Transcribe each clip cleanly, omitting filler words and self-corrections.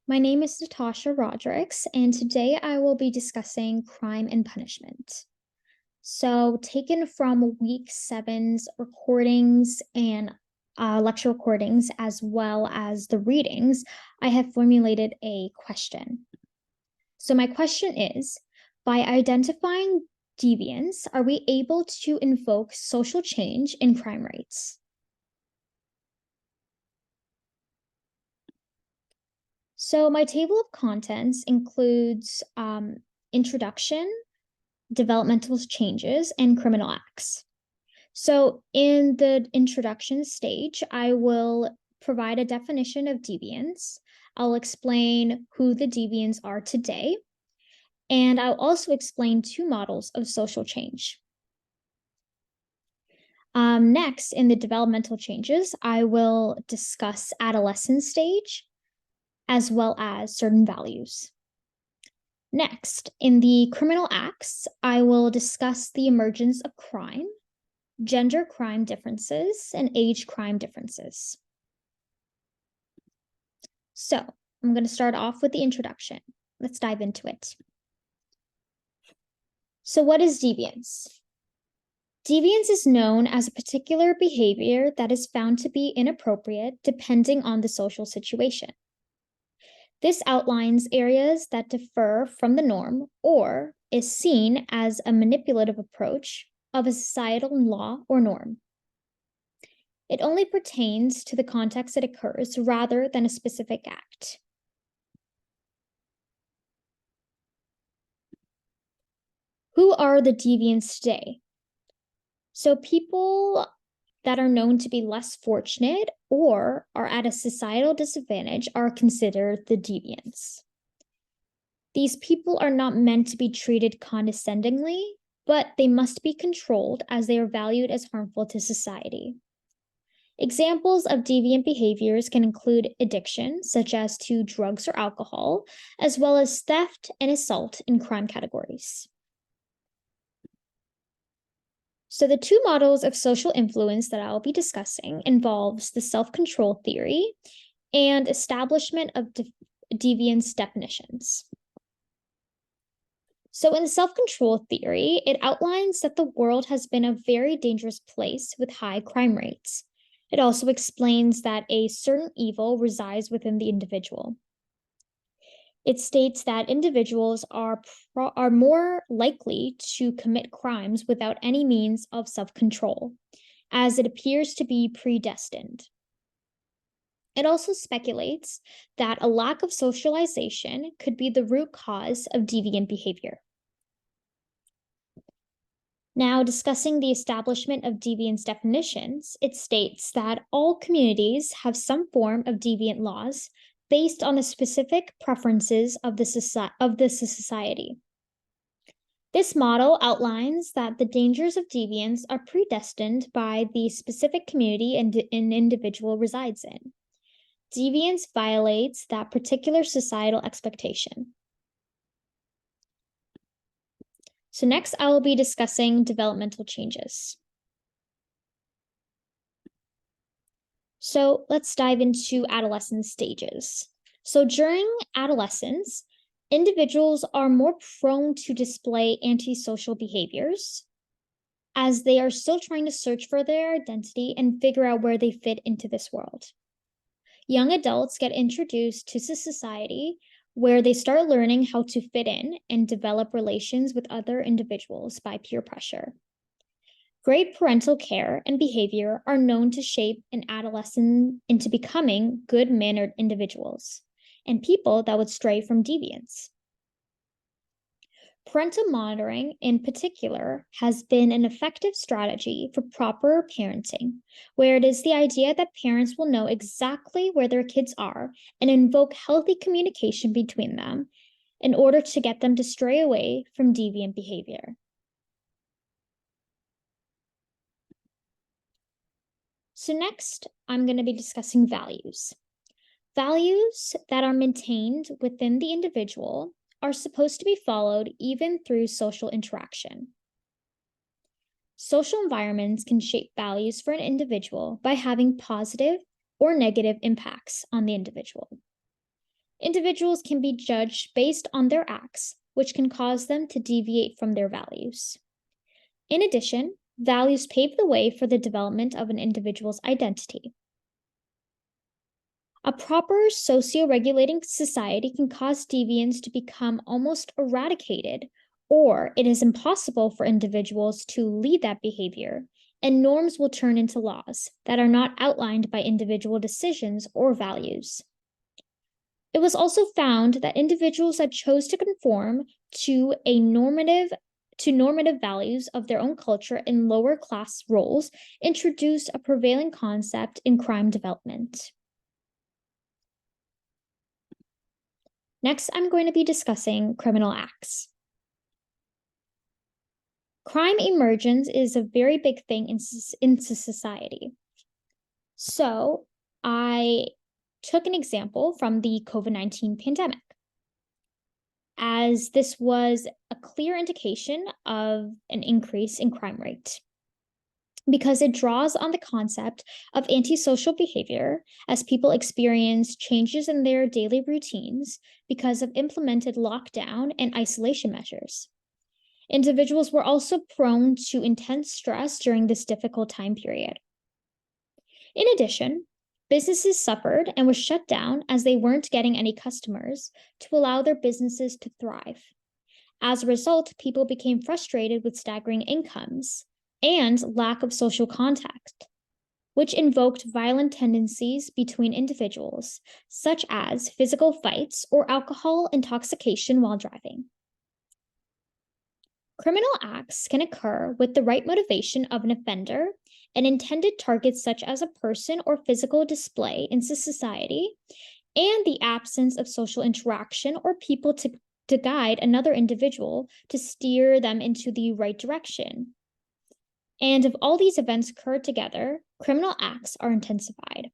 My name is Natasha Rodericks, and today I will be discussing crime and punishment. So, taken from week seven's recordings and lecture recordings, as well as the readings, I have formulated a question. So, my question is, by identifying deviance, are we able to invoke social change in crime rates? So, my table of contents includes introduction, developmental changes, and criminal acts. So, in the introduction stage, I will provide a definition of deviance. I'll explain who the deviants are today, and I'll also explain two models of social change. Next, in the developmental changes, I will discuss adolescence stage as well as certain values. Next, in the criminal acts, I will discuss the emergence of crime, gender crime differences, and age crime differences. So, I'm going to start off with the introduction. Let's dive into it. So, what is deviance? Deviance is known as a particular behavior that is found to be inappropriate depending on the social situation. This outlines areas that differ from the norm or is seen as a manipulative approach of a societal law or norm. It only pertains to the context it occurs rather than a specific act. Who are the deviants today? So, people that are known to be less fortunate or are at a societal disadvantage are considered the deviants. These people are not meant to be treated condescendingly, but they must be controlled as they are valued as harmful to society. Examples of deviant behaviors can include addiction, such as to drugs or alcohol, as well as theft and assault in crime categories. So the two models of social influence that I'll be discussing involves the self-control theory and establishment of deviance definitions. So in the self-control theory, it outlines that the world has been a very dangerous place with high crime rates. It also explains that a certain evil resides within the individual. It states that individuals are more likely to commit crimes without any means of self-control, as it appears to be predestined. It also speculates that a lack of socialization could be the root cause of deviant behavior. Now, discussing the establishment of deviance definitions, it states that all communities have some form of deviant laws based on the specific preferences of the society. This model outlines that the dangers of deviance are predestined by the specific community an individual resides in. Deviance violates that particular societal expectation. So next, I will be discussing developmental changes. So let's dive into adolescence stages. So during adolescence, individuals are more prone to display antisocial behaviors as they are still trying to search for their identity and figure out where they fit into this world. Young adults get introduced to society where they start learning how to fit in and develop relations with other individuals by peer pressure. Great parental care and behavior are known to shape an adolescent into becoming good-mannered individuals and people that would stray from deviance. Parental monitoring, in particular, has been an effective strategy for proper parenting, where it is the idea that parents will know exactly where their kids are and invoke healthy communication between them in order to get them to stray away from deviant behavior. So next, I'm going to be discussing values. Values that are maintained within the individual are supposed to be followed even through social interaction. Social environments can shape values for an individual by having positive or negative impacts on the individual. individuals can be judged based on their acts, which can cause them to deviate from their values. In addition, values pave the way for the development of an individual's identity. A proper socio-regulating society can cause deviance to become almost eradicated, or it is impossible for individuals to lead that behavior, and norms will turn into laws that are not outlined by individual decisions or values. It was also found that individuals that chose to conform to normative values of their own culture in lower class roles introduced a prevailing concept in crime development. Next, I'm going to be discussing criminal acts. Crime emergence is a very big thing in society. So I took an example from the COVID-19 pandemic, as this was a clear indication of an increase in crime rate, because it draws on the concept of antisocial behavior as people experience changes in their daily routines because of implemented lockdown and isolation measures. Individuals were also prone to intense stress during this difficult time period. In addition, businesses suffered and were shut down as they weren't getting any customers to allow their businesses to thrive. As a result, people became frustrated with staggering incomes and lack of social contact, which invoked violent tendencies between individuals, such as physical fights or alcohol intoxication while driving. Criminal acts can occur with the right motivation of an offender and intended targets such as a person or physical display in society, and the absence of social interaction or people to guide another individual to steer them into the right direction. And if all these events occur together, criminal acts are intensified.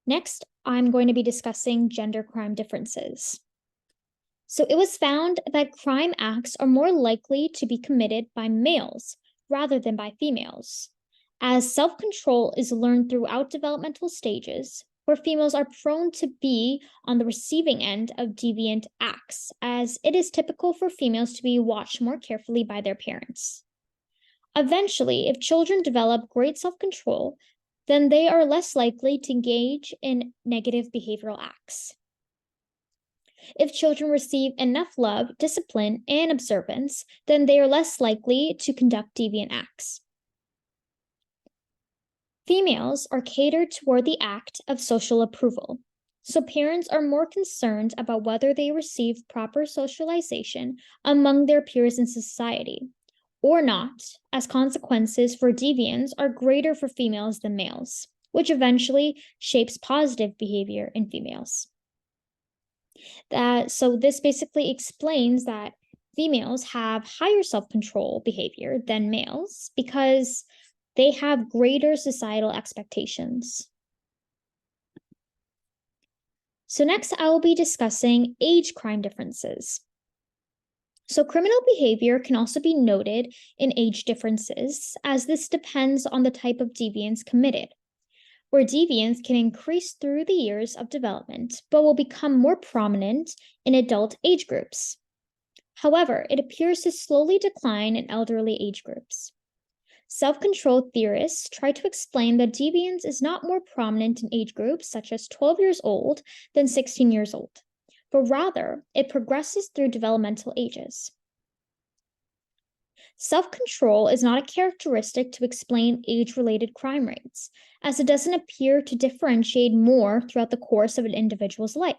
Next, I'm going to be discussing gender crime differences. So it was found that crime acts are more likely to be committed by males rather than by females, as self-control is learned throughout developmental stages, where females are prone to be on the receiving end of deviant acts, as it is typical for females to be watched more carefully by their parents. Eventually, if children develop great self-control, then they are less likely to engage in negative behavioral acts. If children receive enough love, discipline, and observance, then they are less likely to conduct deviant acts. Females are catered toward the act of social approval, so parents are more concerned about whether they receive proper socialization among their peers in society, or not, as consequences for deviance are greater for females than males, which eventually shapes positive behavior in females. So this basically explains that females have higher self-control behavior than males because they have greater societal expectations. So next, I will be discussing age crime differences. So criminal behavior can also be noted in age differences, as this depends on the type of deviance committed, where deviance can increase through the years of development, but will become more prominent in adult age groups. However, it appears to slowly decline in elderly age groups. Self-control theorists try to explain that deviance is not more prominent in age groups such as 12 years old than 16 years old, but rather it progresses through developmental ages. Self-control is not a characteristic to explain age-related crime rates, as it doesn't appear to differentiate more throughout the course of an individual's life.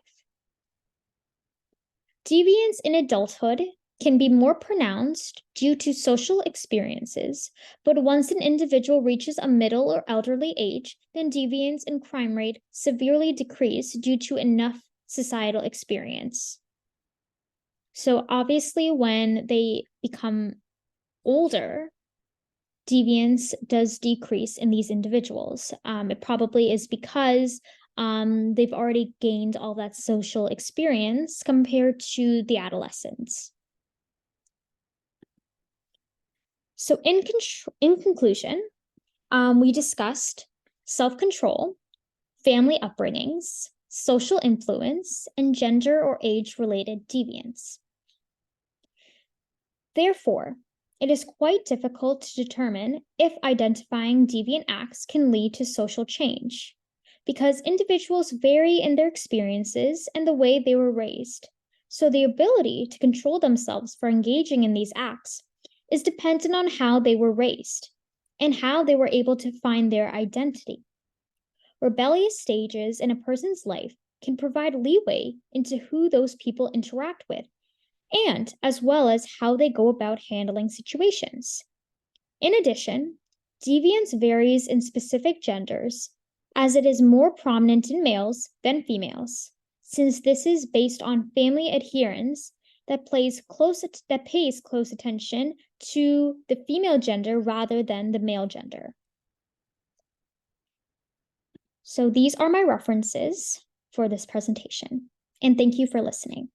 Deviance in adulthood can be more pronounced due to social experiences, but once an individual reaches a middle or elderly age, then deviance and crime rate severely decrease due to enough societal experience. So obviously, when they become older, deviance does decrease in these individuals. It probably is because they've already gained all that social experience compared to the adolescents. So in conclusion, we discussed self-control, family upbringings, social influence, and gender or age-related deviance. Therefore, it is quite difficult to determine if identifying deviant acts can lead to social change, because individuals vary in their experiences and the way they were raised. So the ability to control themselves for engaging in these acts is dependent on how they were raised and how they were able to find their identity. Rebellious stages in a person's life can provide leeway into who those people interact with, and as well as how they go about handling situations. In addition, deviance varies in specific genders, as it is more prominent in males than females, since this is based on family adherence that pays close attention to the female gender rather than the male gender. So these are my references for this presentation, and thank you for listening.